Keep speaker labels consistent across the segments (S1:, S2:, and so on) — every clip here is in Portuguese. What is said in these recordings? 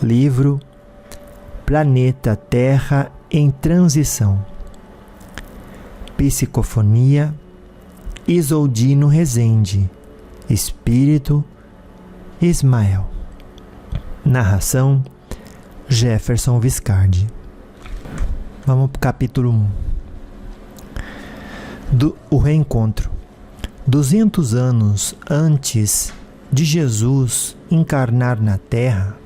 S1: Livro Planeta Terra em Transição. Psicofonia Isoldino Rezende. Espírito Ismael. Narração Jefferson Viscardi. Vamos para o capítulo 1. O reencontro. 200 anos antes de Jesus encarnar na Terra,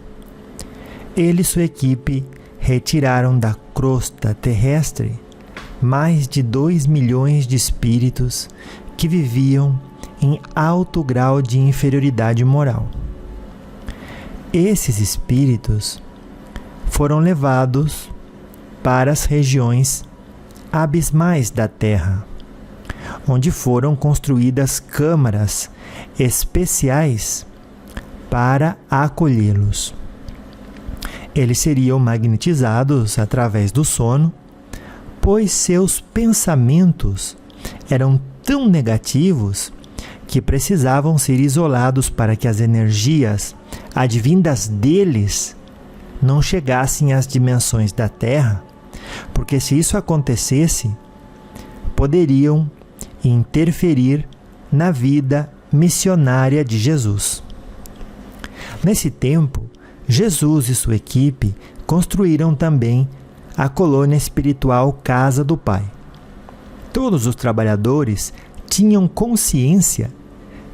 S1: ele e sua equipe retiraram da crosta terrestre mais de 2 milhões de espíritos que viviam em alto grau de inferioridade moral. Esses espíritos foram levados para as regiões abismais da Terra, onde foram construídas câmaras especiais para acolhê-los. Eles seriam magnetizados através do sono, pois seus pensamentos eram tão negativos que precisavam ser isolados para que as energias advindas deles não chegassem às dimensões da Terra, porque se isso acontecesse, poderiam interferir na vida missionária de Jesus. Nesse tempo, Jesus e sua equipe construíram também a colônia espiritual Casa do Pai. Todos os trabalhadores tinham consciência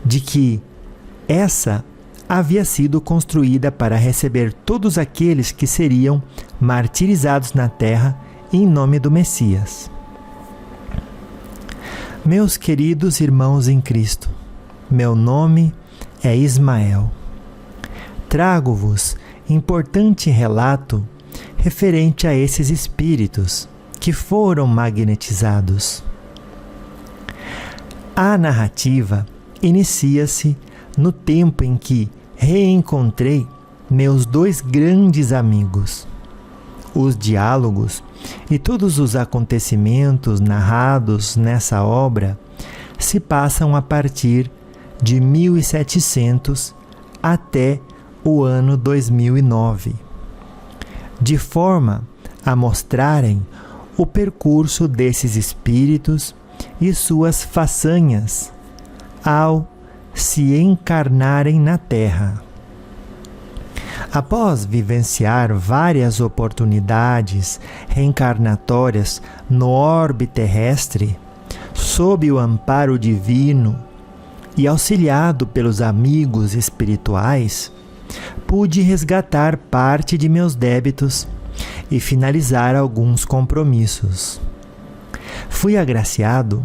S1: de que essa havia sido construída para receber todos aqueles que seriam martirizados na Terra em nome do Messias. Meus queridos irmãos em Cristo, meu nome é Ismael. Trago-vos importante relato referente a esses espíritos que foram magnetizados. A narrativa inicia-se no tempo em que reencontrei meus 2 grandes amigos. Os diálogos e todos os acontecimentos narrados nessa obra se passam a partir de 1700 até o ano 2009, de forma a mostrarem o percurso desses espíritos e suas façanhas ao se encarnarem na Terra. Após vivenciar várias oportunidades reencarnatórias no orbe terrestre, sob o amparo divino e auxiliado pelos amigos espirituais, pude resgatar parte de meus débitos e finalizar alguns compromissos. Fui agraciado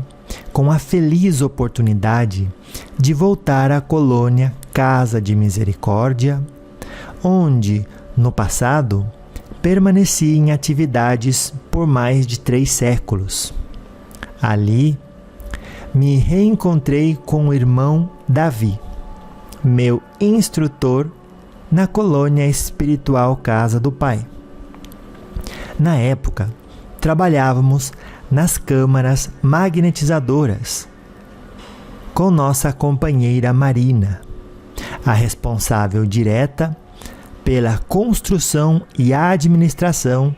S1: com a feliz oportunidade de voltar à colônia Casa de Misericórdia, onde, no passado, permaneci em atividades por mais de 3 séculos. Ali, me reencontrei com o irmão Davi, meu instrutor na colônia espiritual Casa do Pai. Na época, trabalhávamos nas câmaras magnetizadoras com nossa companheira Marina, a responsável direta pela construção e administração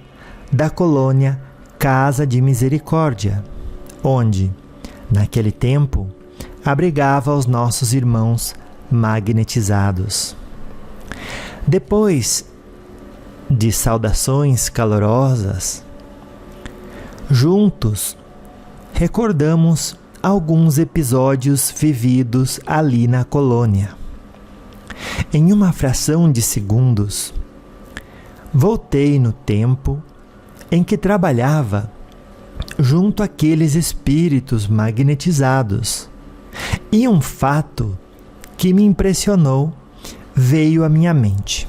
S1: da colônia Casa de Misericórdia, onde, naquele tempo, abrigava os nossos irmãos magnetizados. Depois de saudações calorosas, juntos recordamos alguns episódios vividos ali na colônia. Em uma fração de segundos, voltei no tempo em que trabalhava junto àqueles espíritos magnetizados, e um fato que me impressionou veio à minha mente.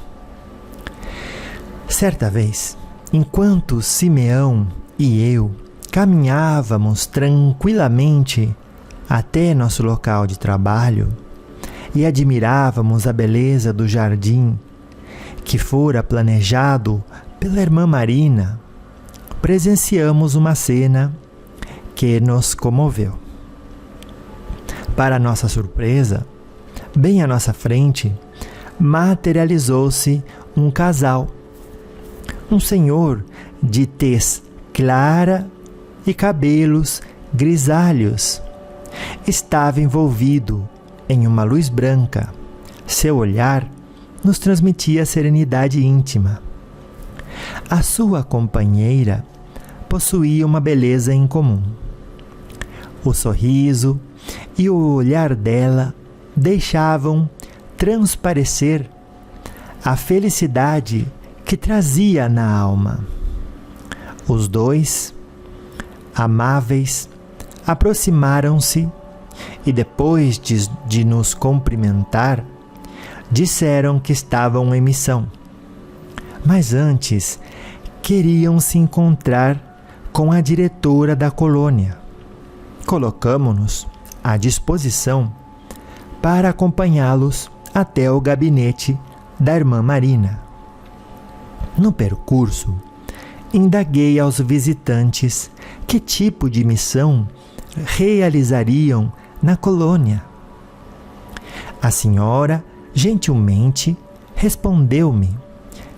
S1: Certa vez, enquanto Simeão e eu caminhávamos tranquilamente até nosso local de trabalho e admirávamos a beleza do jardim que fora planejado pela irmã Marina, presenciamos uma cena que nos comoveu. Para nossa surpresa, bem à nossa frente, materializou-se um casal. Um senhor de tez clara e cabelos grisalhos. Estava envolvido em uma luz branca. Seu olhar nos transmitia serenidade íntima. A sua companheira possuía uma beleza incomum. O sorriso e o olhar dela deixavam transparecer a felicidade que trazia na alma. Os dois, amáveis, aproximaram-se e, depois de nos cumprimentar, disseram que estavam em missão. Mas antes, queriam se encontrar com a diretora da colônia. Colocamo-nos à disposição para acompanhá-los até o gabinete da irmã Marina. No percurso, indaguei aos visitantes que tipo de missão realizariam na colônia. A senhora gentilmente respondeu-me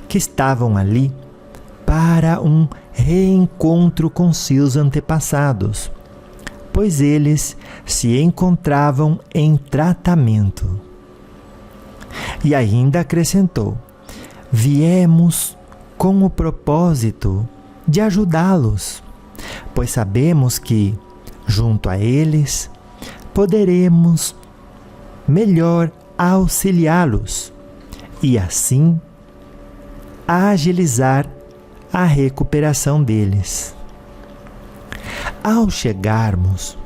S1: que estavam ali para um reencontro com seus antepassados, pois eles se encontravam em tratamento. E ainda acrescentou: viemos com o propósito de ajudá-los, pois sabemos que, junto a eles, poderemos melhor auxiliá-los e, assim, agilizar a recuperação deles. Ao chegarmos,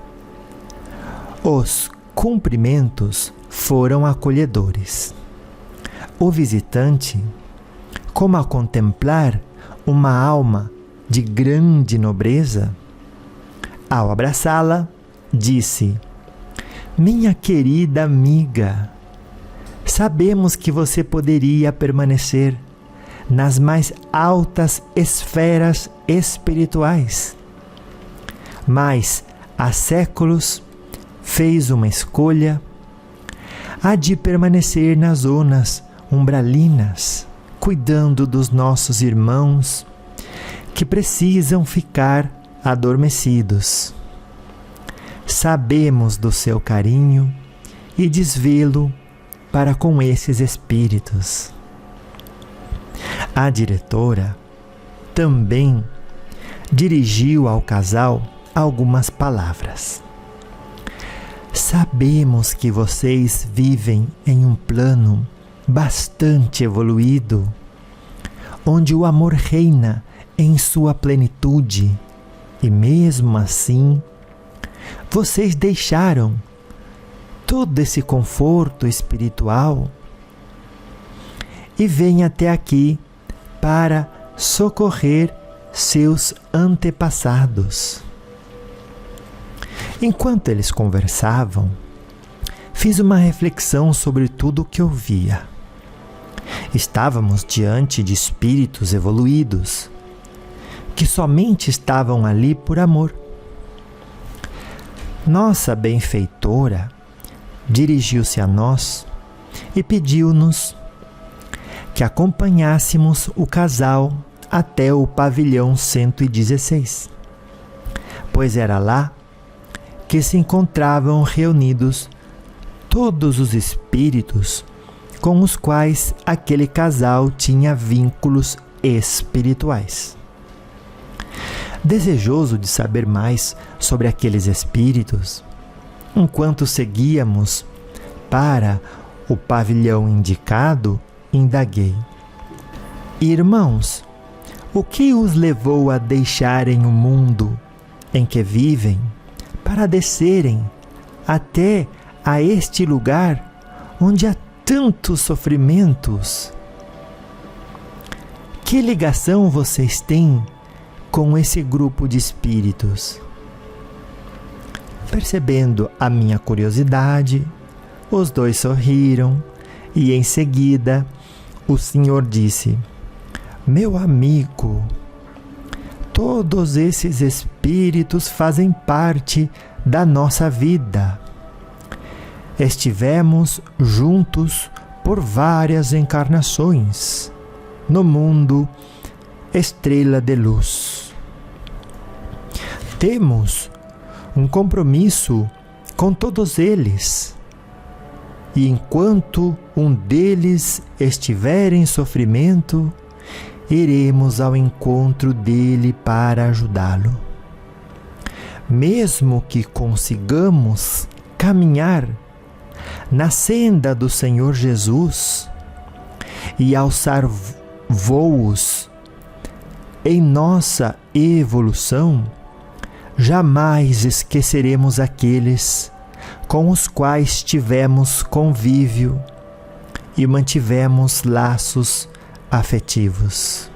S1: os cumprimentos foram acolhedores. O visitante, como a contemplar uma alma de grande nobreza, ao abraçá-la, disse: minha querida amiga, sabemos que você poderia permanecer nas mais altas esferas espirituais, mas há séculos fez uma escolha, a de permanecer nas zonas umbralinas, cuidando dos nossos irmãos que precisam ficar adormecidos. Sabemos do seu carinho e desvelo para com esses espíritos. A diretora também dirigiu ao casal algumas palavras. Sabemos que vocês vivem em um plano bastante evoluído, onde o amor reina em sua plenitude, e mesmo assim, vocês deixaram todo esse conforto espiritual e vêm até aqui para socorrer seus antepassados. Enquanto eles conversavam, fiz uma reflexão sobre tudo o que ouvia. Estávamos diante de espíritos evoluídos, que somente estavam ali por amor. Nossa benfeitora dirigiu-se a nós e pediu-nos que acompanhássemos o casal até o pavilhão 116, pois era lá que se encontravam reunidos todos os espíritos com os quais aquele casal tinha vínculos espirituais. Desejoso de saber mais sobre aqueles espíritos, enquanto seguíamos para o pavilhão indicado, indaguei: irmãos, o que os levou a deixarem o mundo em que vivem para descerem até a este lugar onde há tantos sofrimentos? Que ligação vocês têm com esse grupo de espíritos? Percebendo a minha curiosidade, os dois sorriram e em seguida o Senhor disse: meu amigo, todos esses espíritos fazem parte da nossa vida. Estivemos juntos por várias encarnações no mundo estrela de luz. Temos um compromisso com todos eles, e enquanto um deles estiver em sofrimento, iremos ao encontro dele para ajudá-lo. Mesmo que consigamos caminhar na senda do Senhor Jesus e alçar voos em nossa evolução, jamais esqueceremos aqueles com os quais tivemos convívio e mantivemos laços afetivos.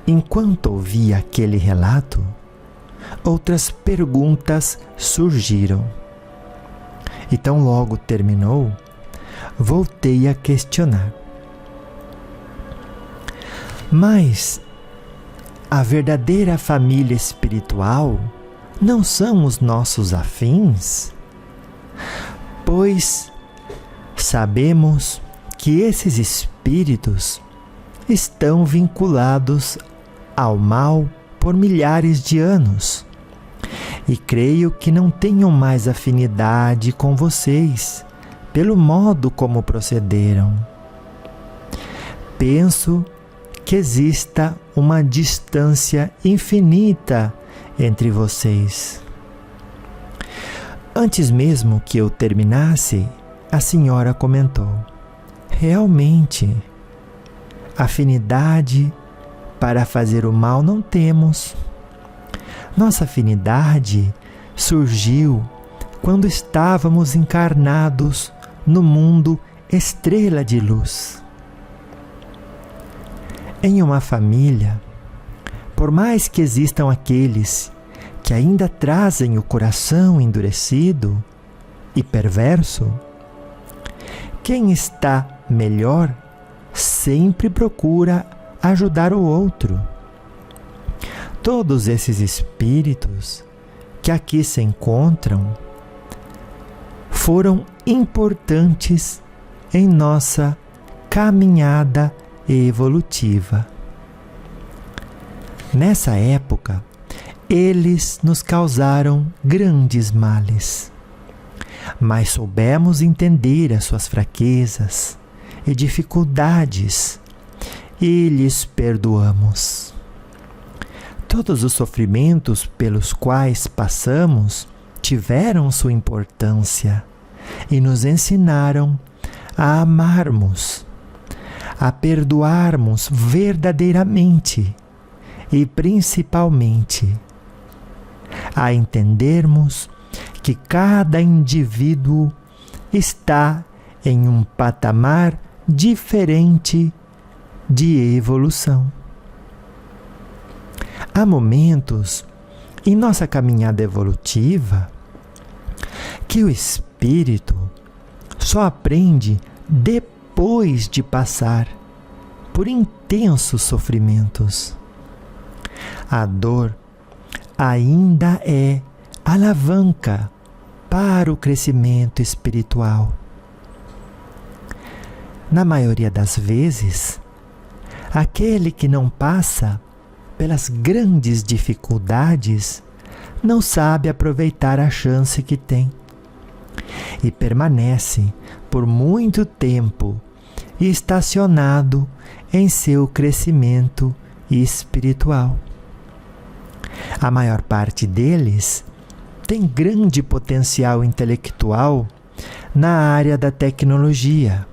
S1: Enquanto ouvia aquele relato, outras perguntas surgiram. E tão logo terminou, voltei a questionar. Mas a verdadeira família espiritual não são os nossos afins? Pois sabemos que esses espíritos estão vinculados ao mal por milhares de anos, e creio que não tenham mais afinidade com vocês pelo modo como procederam. Penso que exista uma distância infinita entre vocês. Antes mesmo que eu terminasse, a senhora comentou: realmente, afinidade para fazer o mal não temos. Nossa afinidade surgiu quando estávamos encarnados no mundo estrela de luz. Em uma família, por mais que existam aqueles que ainda trazem o coração endurecido e perverso, quem está melhor sempre procura ajudar o outro. Todos esses espíritos que aqui se encontram foram importantes em nossa caminhada evolutiva. Nessa época, eles nos causaram grandes males, mas soubemos entender as suas fraquezas e dificuldades e lhes perdoamos. Todos os sofrimentos pelos quais passamos tiveram sua importância e nos ensinaram a amarmos, a perdoarmos verdadeiramente e principalmente a entendermos que cada indivíduo está em um patamar diferente de evolução. Há momentos em nossa caminhada evolutiva que o espírito só aprende depois de passar por intensos sofrimentos. A dor ainda é alavanca para o crescimento espiritual. Na maioria das vezes, aquele que não passa pelas grandes dificuldades não sabe aproveitar a chance que tem e permanece por muito tempo estacionado em seu crescimento espiritual. A maior parte deles tem grande potencial intelectual na área da tecnologia.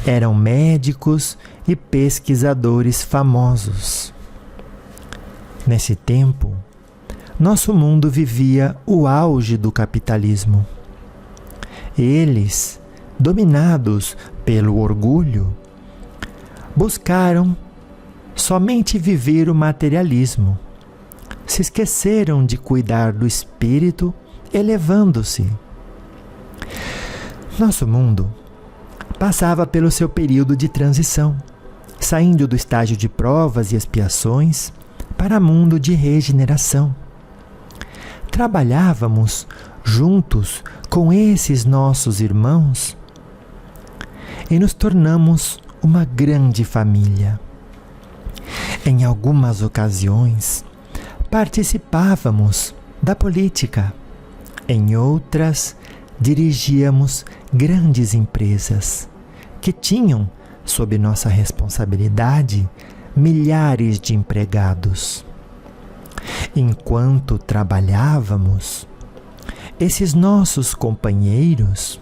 S1: Eram médicos e pesquisadores famosos. Nesse tempo, nosso mundo vivia o auge do capitalismo. Eles, dominados pelo orgulho, buscaram somente viver o materialismo. Se esqueceram de cuidar do espírito, elevando-se. Nosso mundo passava pelo seu período de transição, saindo do estágio de provas e expiações para mundo de regeneração. Trabalhávamos juntos com esses nossos irmãos e nos tornamos uma grande família. Em algumas ocasiões, participávamos da política. Em outras, dirigíamos grandes empresas que tinham, sob nossa responsabilidade, milhares de empregados. Enquanto trabalhávamos, esses nossos companheiros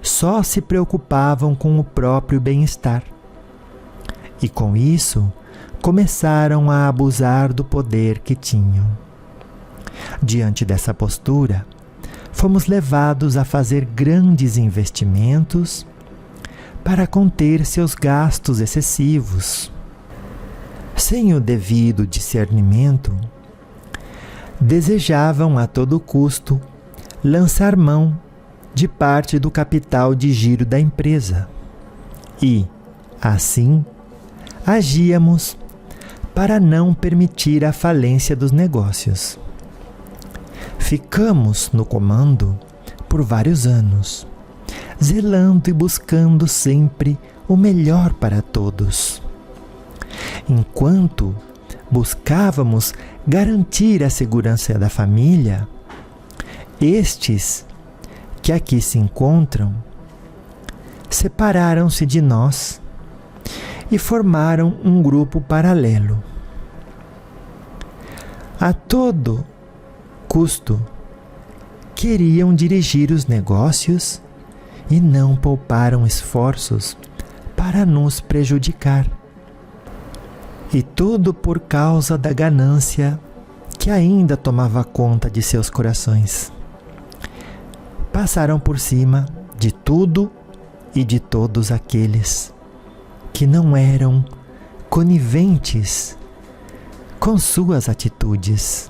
S1: só se preocupavam com o próprio bem-estar. E com isso, começaram a abusar do poder que tinham. Diante dessa postura, fomos levados a fazer grandes investimentos para conter seus gastos excessivos. Sem o devido discernimento, desejavam a todo custo lançar mão de parte do capital de giro da empresa e, assim, agíamos para não permitir a falência dos negócios. Ficamos no comando por vários anos, zelando e buscando sempre o melhor para todos. Enquanto buscávamos garantir a segurança da família, estes que aqui se encontram separaram-se de nós e formaram um grupo paralelo. A todo custo, queriam dirigir os negócios e não pouparam esforços para nos prejudicar. E tudo por causa da ganância que ainda tomava conta de seus corações. Passaram por cima de tudo e de todos aqueles que não eram coniventes com suas atitudes.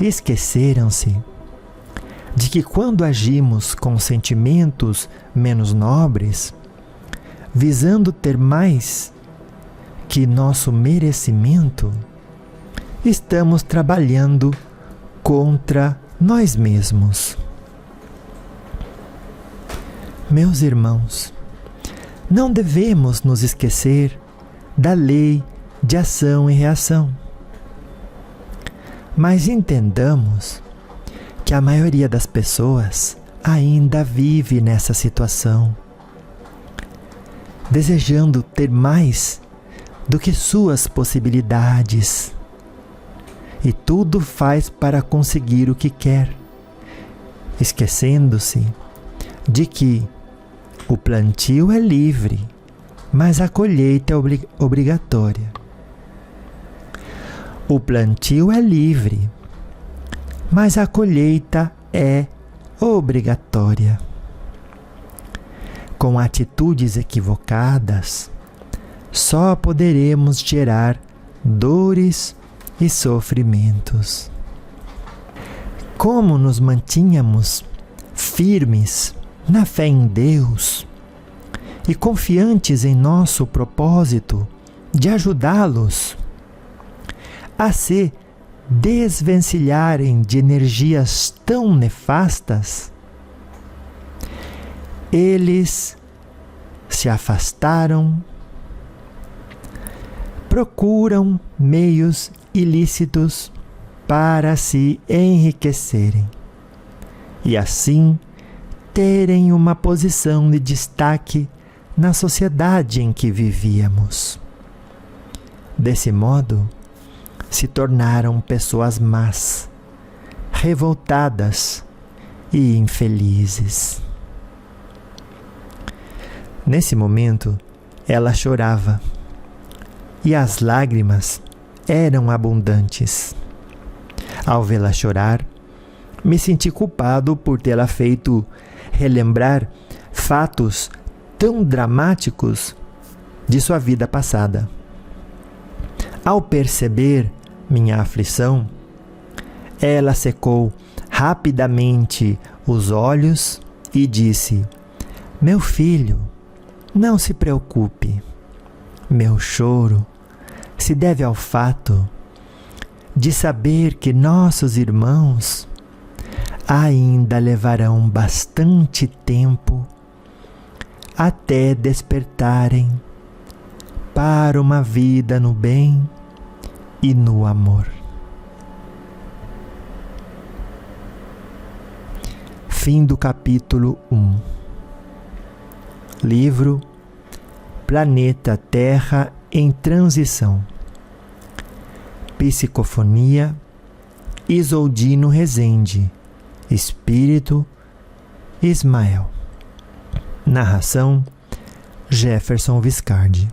S1: Esqueceram-se de que quando agimos com sentimentos menos nobres, visando ter mais que nosso merecimento, estamos trabalhando contra nós mesmos. Meus irmãos, não devemos nos esquecer da lei de ação e reação. Mas entendamos que a maioria das pessoas ainda vive nessa situação, desejando ter mais do que suas possibilidades, e tudo faz para conseguir o que quer, esquecendo-se de que o plantio é livre, mas a colheita é obrigatória. O plantio é livre, mas a colheita é obrigatória. Com atitudes equivocadas, só poderemos gerar dores e sofrimentos. Como nos mantínhamos firmes na fé em Deus e confiantes em nosso propósito de ajudá-los a se desvencilharem de energias tão nefastas, eles se afastaram, procuram meios ilícitos para se enriquecerem e assim terem uma posição de destaque na sociedade em que vivíamos. Desse modo, se tornaram pessoas más, revoltadas e infelizes. Nesse momento, ela chorava e as lágrimas eram abundantes. Ao vê-la chorar, me senti culpado por tê-la feito relembrar fatos tão dramáticos de sua vida passada. Ao perceber minha aflição, ela secou rapidamente os olhos e disse: "Meu filho, não se preocupe. Meu choro se deve ao fato de saber que nossos irmãos ainda levarão bastante tempo até despertarem para uma vida no bem e no amor. Fim do capítulo 1. Livro Planeta Terra em Transição. Psicofonia Isoldino Rezende. Espírito Ismael. Narração Jefferson Viscardi.